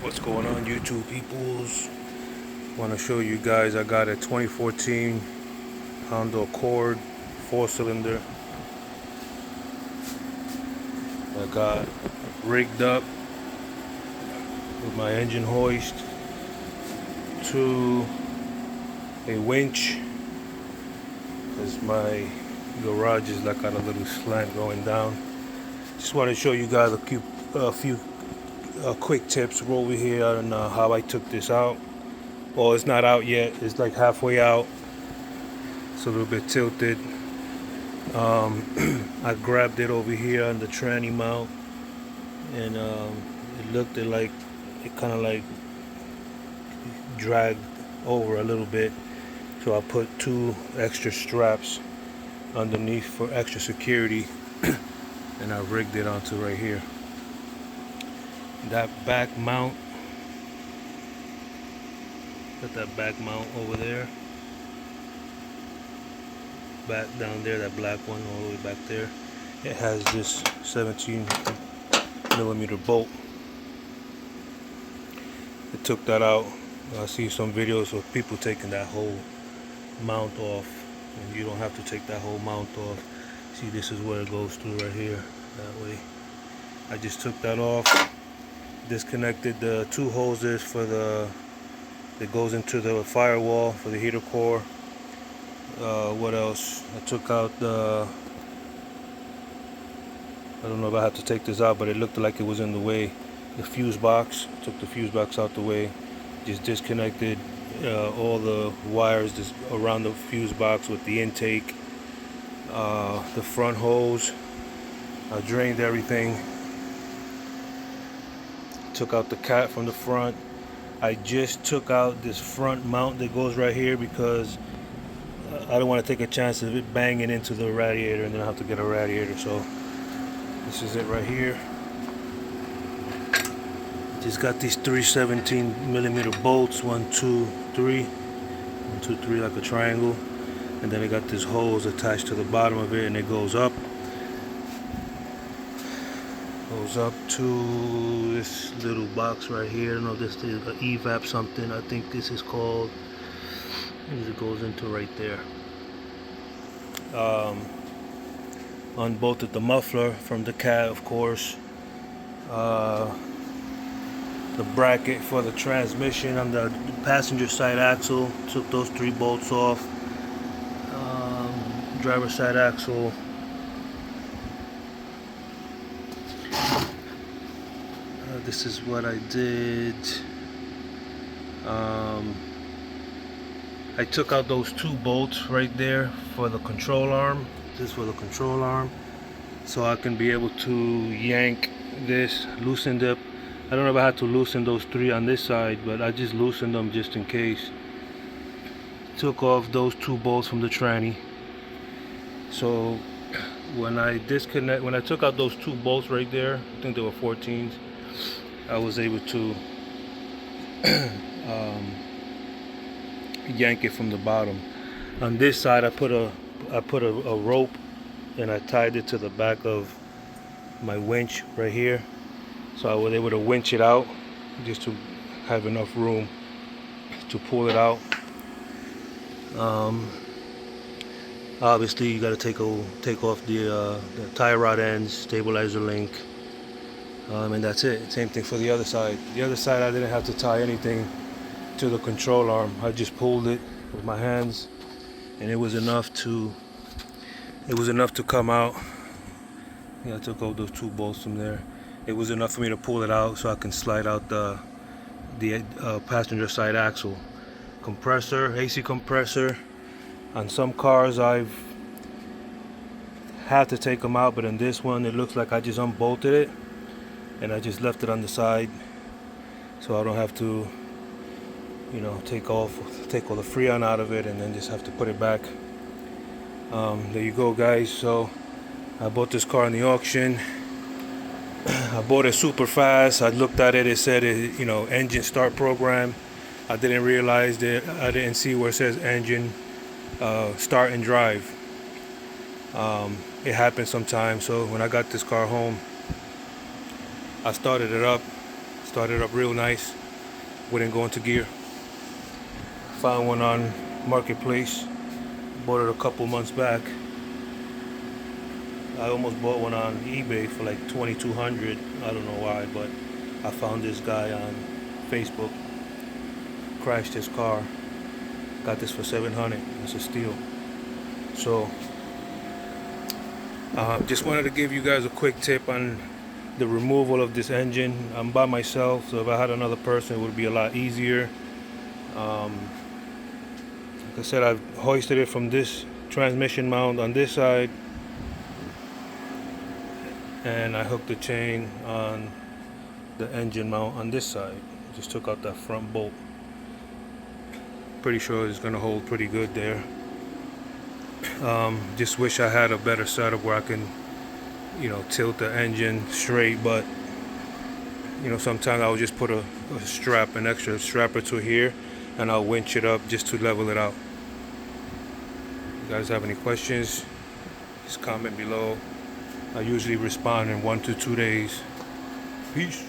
What's going on, YouTube peoples? Want to show you guys I got a 2014 Honda Accord 4-cylinder. I got rigged up with my engine hoist to a winch because my garage is like on a little slant going down. Just want to show you guys a few quick tips over here on how I took this out. Well, it's not out yet. It's like halfway out. It's a little bit tilted. I grabbed it over here on the tranny mount, and it looked like it kind of like dragged over a little bit. So I put two extra straps underneath for extra security, and I rigged it onto right here. That back mount, got that back mount over there. Back down there, that black one all the way back there, it has this 17mm bolt. I took that out. I see some videos of people taking that whole mount off, and you don't have to take that whole mount off. See, this is where it goes through right here, that way. I just took that off, disconnected the two hoses for that goes into the firewall for the heater core. What else? I took out I don't know if I have to take this out, but it looked like it was in the way. The fuse box, took the fuse box out the way. Just disconnected all the wires just around the fuse box with the intake. The front hose, I drained everything. Took out the cat from the front. I just took out this front mount that goes right here because I don't want to take a chance of it banging into the radiator and then I have to get a radiator. So this is it right here. Just got these three 17mm bolts, 1, 2, 3, 1, 2, 3, like a triangle, and then I got this hose attached to the bottom of it, and it goes up to this little box right here. I don't know if this is an evap something. I think this is called. It goes into right there. Unbolted the muffler from the cat, of course. The bracket for the transmission on the passenger side axle, took those 3 bolts off. Driver side axle, this is what I did. I took out those 2 bolts right there for the control arm. This is for the control arm, so I can be able to yank this, loosen it. I don't know if I had to loosen those 3 on this side, but I just loosened them just in case. Took off those 2 bolts from the tranny. So when I took out those 2 bolts right there, I think they were 14s, I was able to yank it from the bottom. On this side, I put a rope, and I tied it to the back of my winch right here, so I was able to winch it out just to have enough room to pull it out. Obviously, you got to take off the tie rod ends, stabilizer link, and that's it. Same thing for the other side. The other side, I didn't have to tie anything to the control arm. I just pulled it with my hands, and it was enough to come out. Yeah, I took out those 2 bolts from there. It was enough for me to pull it out so I can slide out the passenger side axle. Compressor, AC compressor. On some cars I've had to take them out, but in this one it looks like I just unbolted it and I just left it on the side, so I don't have to, take all the freon out of it and then just have to put it back. There you go, guys. So I bought this car in the auction. I bought it super fast. I looked at it, it said engine start program. I didn't realize that I didn't see where it says engine start and drive. It happens sometimes. So when I got this car home, I started it up, Started up real nice. Wouldn't go into gear. Found one on Marketplace. Bought it a couple months back. I almost bought one on eBay for like $2,200. I don't know why, but I found this guy on Facebook. Crashed his car. Got this for $700. It's a steal. So, just wanted to give you guys a quick tip on the removal of this engine. I'm by myself, so if I had another person, it would be a lot easier. Like I said, I've hoisted it from this transmission mount on this side, and I hooked the chain on the engine mount on this side. Just took out that front bolt. Pretty sure it's gonna hold pretty good there. Just wish I had a better setup where I can, tilt the engine straight, but sometimes I'll just put a strap, an extra strap or two here, and I'll winch it up just to level it out. If you guys have any questions, just comment below. I usually respond in 1 to 2 days. Peace.